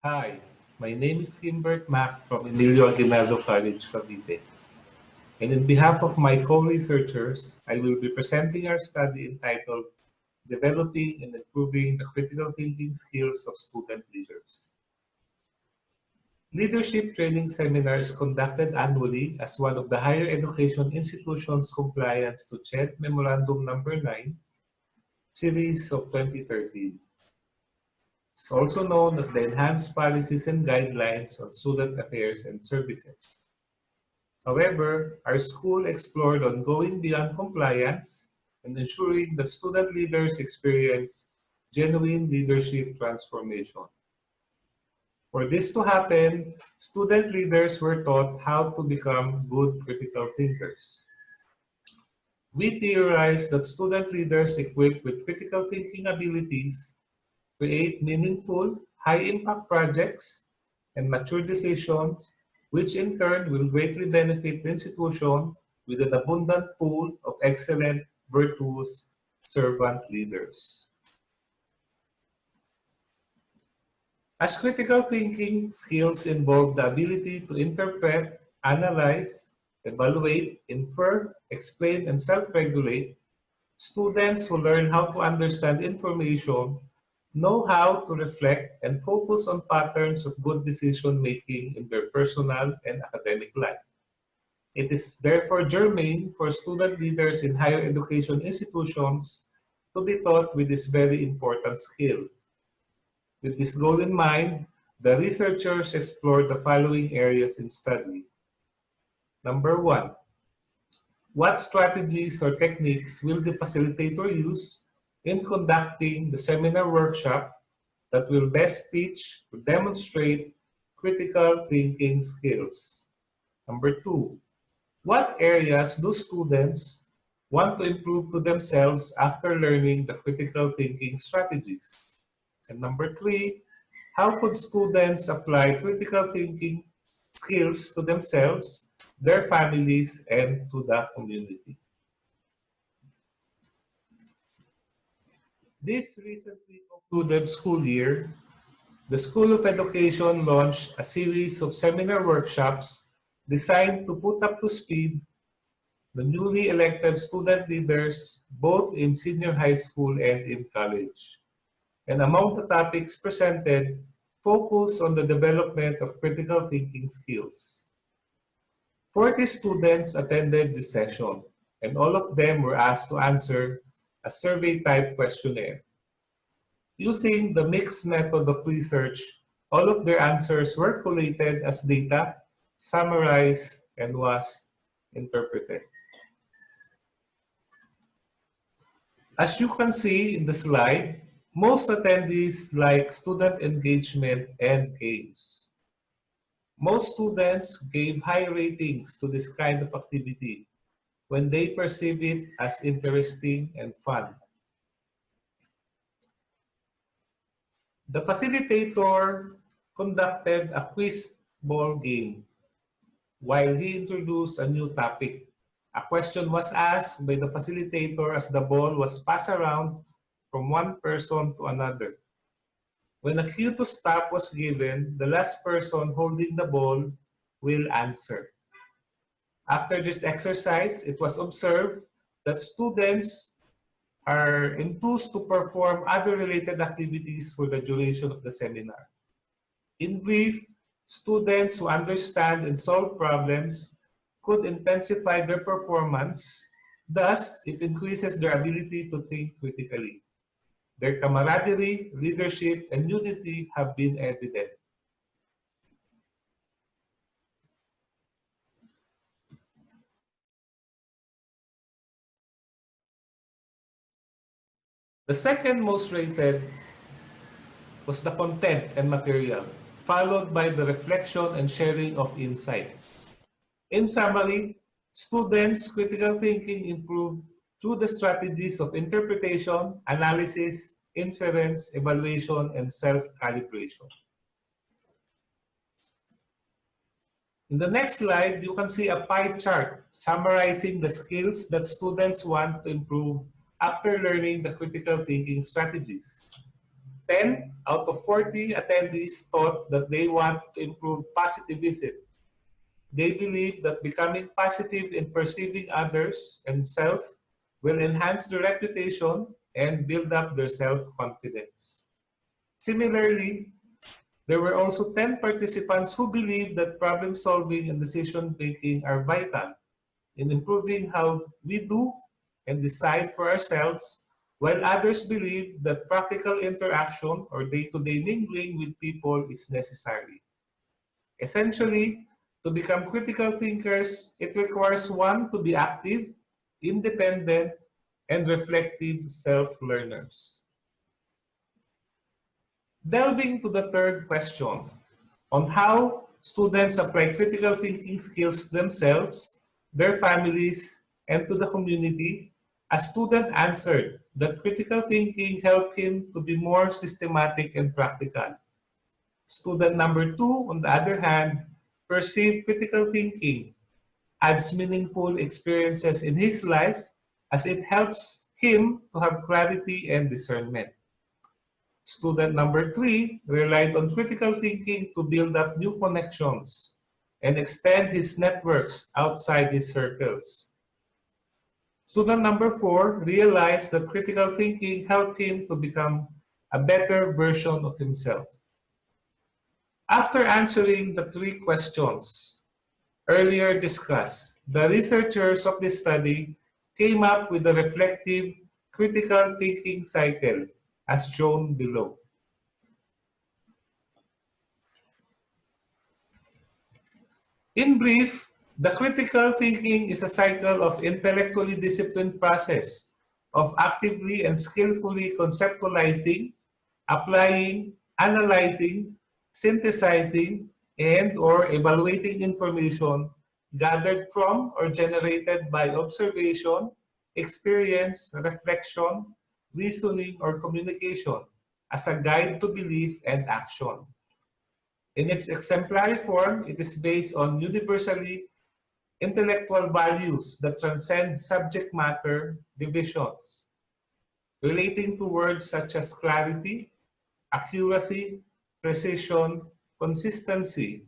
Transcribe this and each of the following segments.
Hi, my name is Kimbert Mack from Emilio Aguinaldo College, Cavite. And in behalf of my co-researchers, I will be presenting our study entitled Developing and Improving the Critical Thinking Skills of Student Leaders. Leadership Training Seminar is conducted annually as one of the higher education institutions' compliance to CHED Memorandum Number 9, Series of 2013. It's also known as the Enhanced Policies and Guidelines on Student Affairs and Services. However, our school explored on going beyond compliance and ensuring that student leaders experience genuine leadership transformation. For this to happen, student leaders were taught how to become good critical thinkers. We theorized that student leaders equipped with critical thinking abilities create meaningful, high-impact projects and mature decisions, which in turn will greatly benefit the institution with an abundant pool of excellent, virtuous servant leaders. As critical thinking skills involve the ability to interpret, analyze, evaluate, infer, explain, and self-regulate, students who learn how to understand information know how to reflect and focus on patterns of good decision-making in their personal and academic life. It is therefore germane for student leaders in higher education institutions to be taught with this very important skill. With this goal in mind, the researchers explored the following areas in study. Number one, what strategies or techniques will the facilitator use in conducting the seminar workshop that will best teach or demonstrate critical thinking skills? Number two, what areas do students want to improve to themselves after learning the critical thinking strategies? And number three, how could students apply critical thinking skills to themselves, their families, and to the community? This recently concluded school year, the School of Education launched a series of seminar workshops designed to put up to speed the newly elected student leaders both in senior high school and in college. And among the topics presented, focus on the development of critical thinking skills. 40 students attended this session, and all of them were asked to answer a survey-type questionnaire. Using the mixed method of research, all of their answers were collated as data, summarized, and was interpreted. As you can see in the slide, most attendees like student engagement and games. Most students gave high ratings to this kind of activity when they perceive it as interesting and fun. The facilitator conducted a quiz ball game while he introduced a new topic. A question was asked by the facilitator as the ball was passed around from one person to another. When a cue to stop was given, the last person holding the ball will answer. After this exercise, it was observed that students are enthused to perform other related activities for the duration of the seminar. In brief, students who understand and solve problems could intensify their performance. Thus, it increases their ability to think critically. Their camaraderie, leadership, and unity have been evident. The second most rated was the content and material, followed by the reflection and sharing of insights. In summary, students' critical thinking improved through the strategies of interpretation, analysis, inference, evaluation, and self-calibration. In the next slide, you can see a pie chart summarizing the skills that students want to improve after learning the critical thinking strategies. 10 out of 40 attendees thought that they want to improve positivism. They believe that becoming positive in perceiving others and self will enhance their reputation and build up their self-confidence. Similarly, there were also 10 participants who believed that problem solving and decision making are vital in improving how we do and decide for ourselves, while others believe that practical interaction or day-to-day mingling with people is necessary. Essentially, to become critical thinkers, it requires one to be active, independent, and reflective self-learners. Delving to the third question on how students apply critical thinking skills to themselves, their families, and to the community, a student answered that critical thinking helped him to be more systematic and practical. Student number 2, on the other hand, perceived critical thinking adds meaningful experiences in his life as it helps him to have clarity and discernment. Student number 3 relied on critical thinking to build up new connections and extend his networks outside his circles. Student number 4 realized that critical thinking helped him to become a better version of himself. After answering the 3 questions earlier discussed, the researchers of this study came up with a reflective critical thinking cycle as shown below. In brief, the critical thinking is a cycle of intellectually disciplined process of actively and skillfully conceptualizing, applying, analyzing, synthesizing, and or evaluating information gathered from or generated by observation, experience, reflection, reasoning, or communication as a guide to belief and action. In its exemplary form, it is based on universally intellectual values that transcend subject matter divisions, relating to words such as clarity, accuracy, precision, consistency,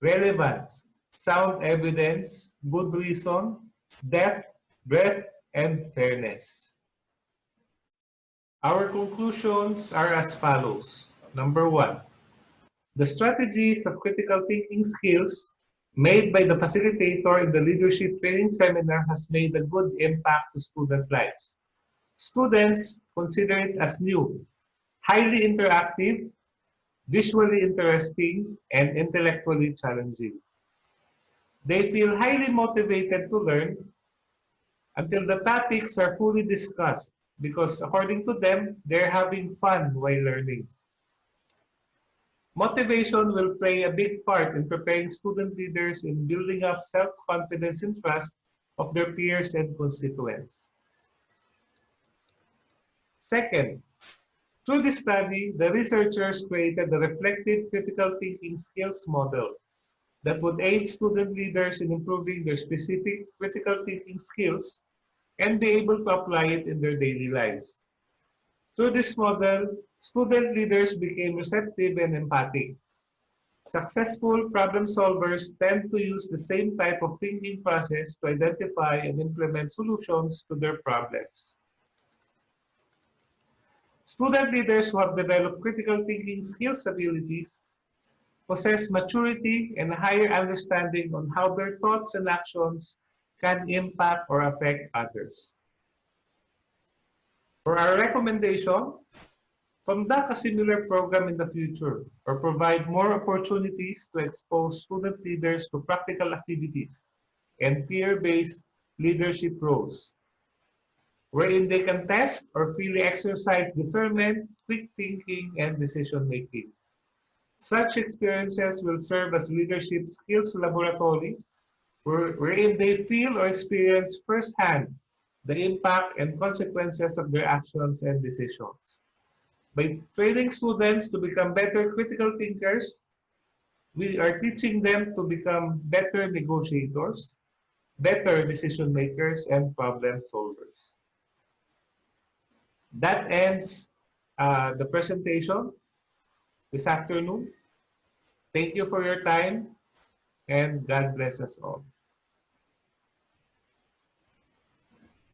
relevance, sound evidence, good reason, depth, breadth, and fairness. Our conclusions are as follows. Number 1, the strategies of critical thinking skills made by the facilitator in the leadership training seminar has made a good impact to student lives. Students consider it as new, highly interactive, visually interesting, and intellectually challenging. They feel highly motivated to learn until the topics are fully discussed because according to them, they're having fun while learning. Motivation will play a big part in preparing student leaders in building up self-confidence and trust of their peers and constituents. Second, through this study, the researchers created a reflective critical thinking skills model that would aid student leaders in improving their specific critical thinking skills and be able to apply it in their daily lives. Through this model, student leaders became receptive and empathic. Successful problem solvers tend to use the same type of thinking process to identify and implement solutions to their problems. Student leaders who have developed critical thinking skills abilities possess maturity and a higher understanding on how their thoughts and actions can impact or affect others. For our recommendation, conduct a similar program in the future or provide more opportunities to expose student leaders to practical activities and peer-based leadership roles, wherein they can test or freely exercise discernment, quick thinking, and decision-making. Such experiences will serve as leadership skills laboratory, wherein they feel or experience firsthand the impact and consequences of their actions and decisions. By training students to become better critical thinkers, we are teaching them to become better negotiators, better decision makers, and problem solvers. That ends the presentation this afternoon. Thank you for your time and God bless us all.